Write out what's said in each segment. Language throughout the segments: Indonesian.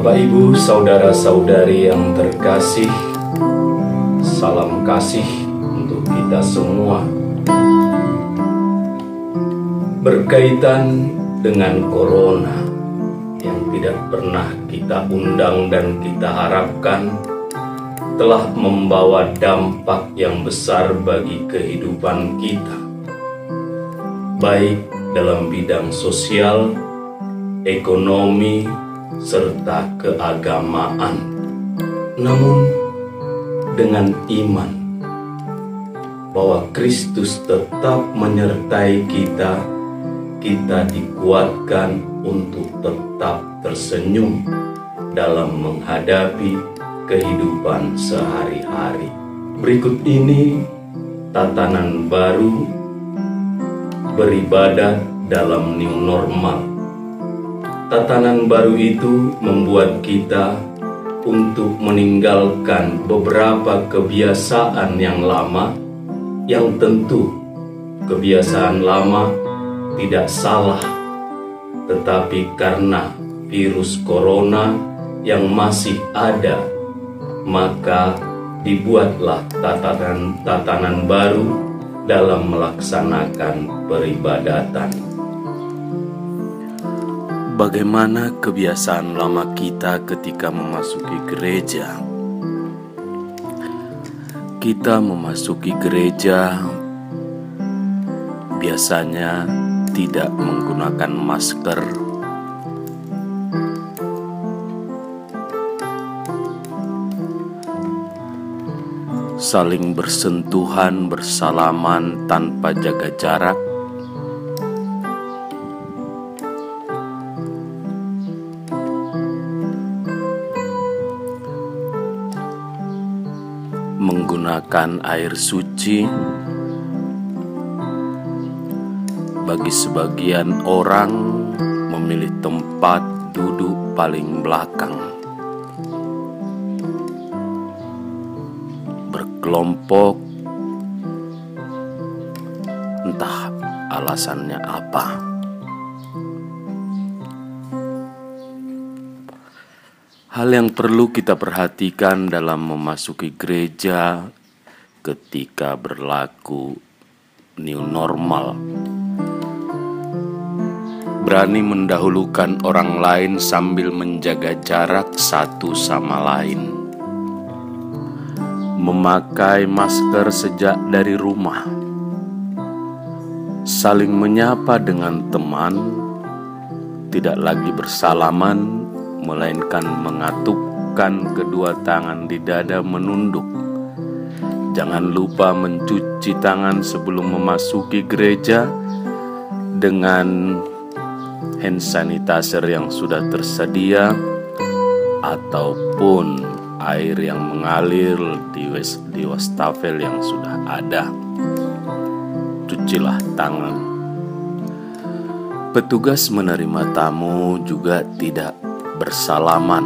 Bapak, Ibu, saudara-saudari yang terkasih, salam kasih untuk kita semua. Berkaitan dengan corona yang tidak pernah kita undang dan kita harapkan, telah membawa dampak yang besar bagi kehidupan kita, baik dalam bidang sosial, ekonomi, serta keagamaan. Namun dengan iman bahwa Kristus tetap menyertai kita, kita dikuatkan untuk tetap tersenyum dalam menghadapi kehidupan sehari-hari. Berikut ini tatanan baru beribadah dalam new normal. Tatanan baru itu membuat kita untuk meninggalkan beberapa kebiasaan yang lama, yang tentu kebiasaan lama tidak salah, tetapi karena virus corona yang masih ada, maka dibuatlah tatanan baru dalam melaksanakan peribadatan. Bagaimana kebiasaan lama kita ketika memasuki gereja? Kita memasuki gereja biasanya tidak menggunakan masker, saling bersentuhan, bersalaman tanpa jaga jarak, menggunakan air suci. Bagi sebagian orang memilih tempat duduk paling belakang, berkelompok, entah alasannya apa. Hal yang perlu kita perhatikan dalam memasuki gereja ketika berlaku new normal, berani mendahulukan orang lain sambil menjaga jarak satu sama lain, memakai masker sejak dari rumah, saling menyapa dengan teman, tidak lagi bersalaman, melainkan mengatupkan kedua tangan di dada menunduk. Jangan lupa mencuci tangan sebelum memasuki gereja dengan hand sanitizer yang sudah tersedia ataupun air yang mengalir di wastafel yang sudah ada. Cucilah tangan. Petugas menerima tamu juga tidak bersalaman,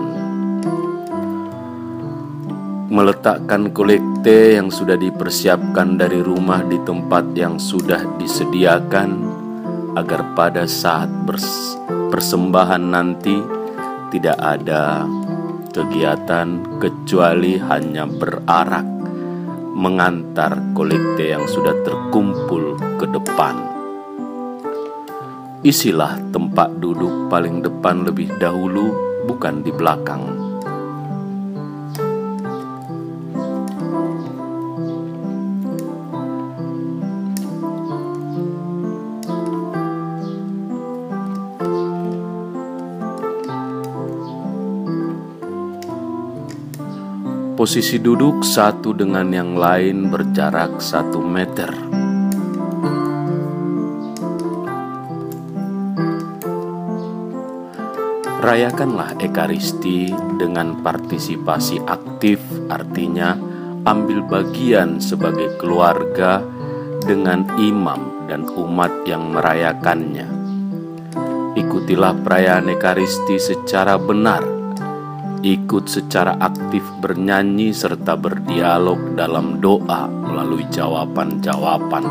meletakkan kolekte yang sudah dipersiapkan dari rumah di tempat yang sudah disediakan agar pada saat persembahan nanti tidak ada kegiatan kecuali hanya berarak mengantar kolekte yang sudah terkumpul ke depan. Isilah tempat duduk paling depan lebih dahulu, bukan di belakang. Posisi duduk satu dengan yang lain berjarak 1 meter. Rayakanlah Ekaristi dengan partisipasi aktif, artinya ambil bagian sebagai keluarga dengan imam dan umat yang merayakannya. Ikutilah perayaan Ekaristi secara benar, ikut secara aktif bernyanyi serta berdialog dalam doa melalui jawaban-jawaban.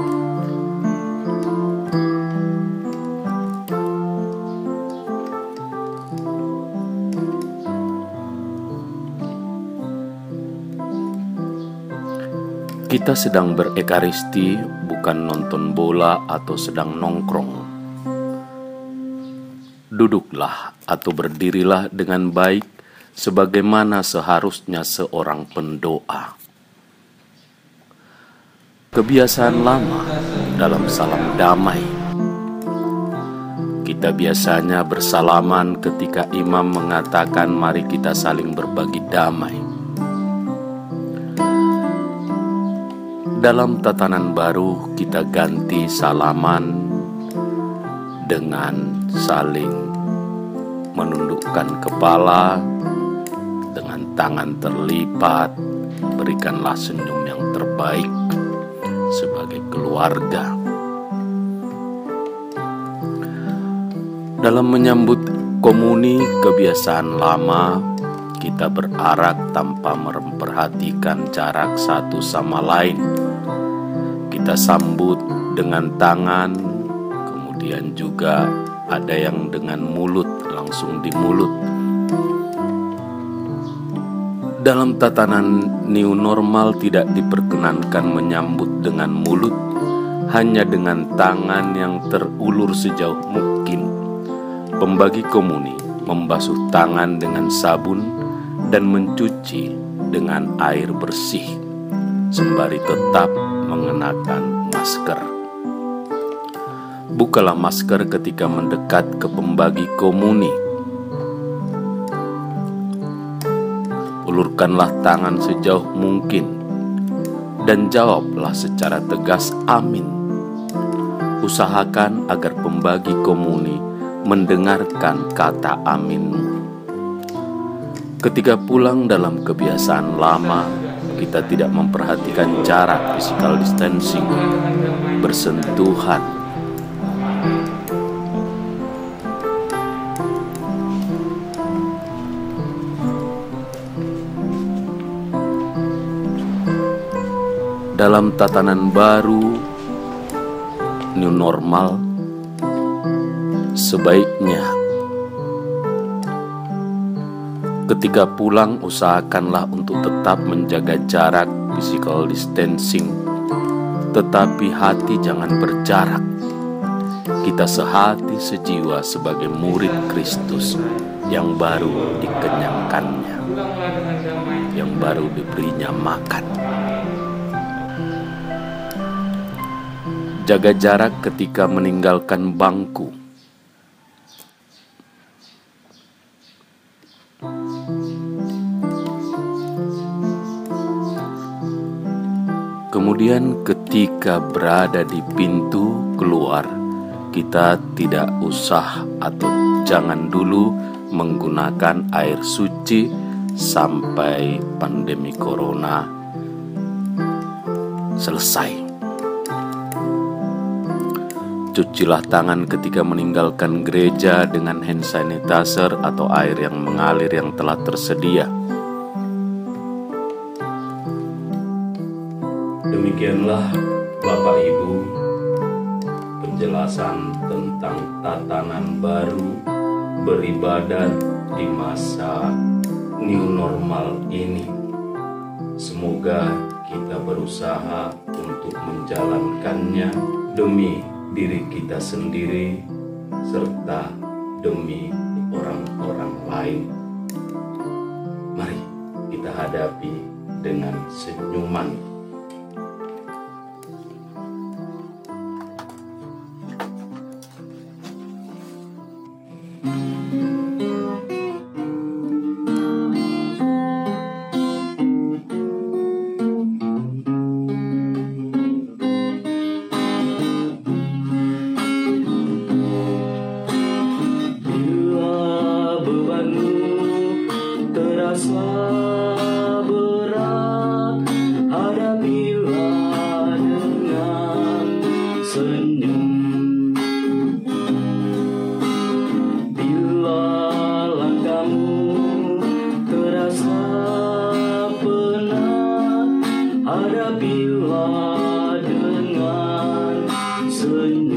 Kita sedang berekaristi, bukan nonton bola atau sedang nongkrong. Duduklah atau berdirilah dengan baik sebagaimana seharusnya seorang pendoa. Kebiasaan lama dalam salam damai. Kita biasanya bersalaman ketika imam mengatakan mari kita saling berbagi damai. Dalam tatanan baru kita ganti salaman dengan saling menundukkan kepala dengan tangan terlipat. Berikanlah senyum yang terbaik sebagai keluarga. Dalam menyambut komuni kebiasaan lama, kita berarak tanpa memperhatikan jarak satu sama lain. Kita sambut dengan tangan, kemudian juga ada yang dengan mulut, langsung di mulut. Dalam tatanan new normal tidak diperkenankan menyambut dengan mulut, hanya dengan tangan yang terulur sejauh mungkin. Pembagi komuni membasuh tangan dengan sabun dan mencuci dengan air bersih, sembari tetap mengenakan masker. Bukalah masker ketika mendekat ke pembagi komuni. Ulurkanlah tangan sejauh mungkin dan jawablah secara tegas amin. Usahakan agar pembagi komuni mendengarkan kata aminmu. Ketika pulang dalam kebiasaan lama, kita tidak memperhatikan jarak physical distancing, bersentuhan. Dalam tatanan baru, new normal, sebaiknya ketika pulang usahakanlah untuk tetap menjaga jarak physical distancing, tetapi hati jangan berjarak. Kita sehati sejiwa sebagai murid Kristus yang baru dikenyangkannya, yang baru diberinya makan. Jaga jarak ketika meninggalkan bangku. Kemudian ketika berada di pintu keluar, kita tidak usah atau jangan dulu menggunakan air suci sampai pandemi corona selesai. Cucilah tangan ketika meninggalkan gereja dengan hand sanitizer atau air yang mengalir yang telah tersedia. Demikianlah Bapak Ibu penjelasan tentang tatanan baru beribadat di masa new normal ini. Semoga kita berusaha untuk menjalankannya demi diri kita sendiri serta demi orang-orang lain. Mari kita hadapi dengan senyuman. Berat, hadapilah dengan senyum. Bila langkahmu terasa penat, hadapilah dengan senyum.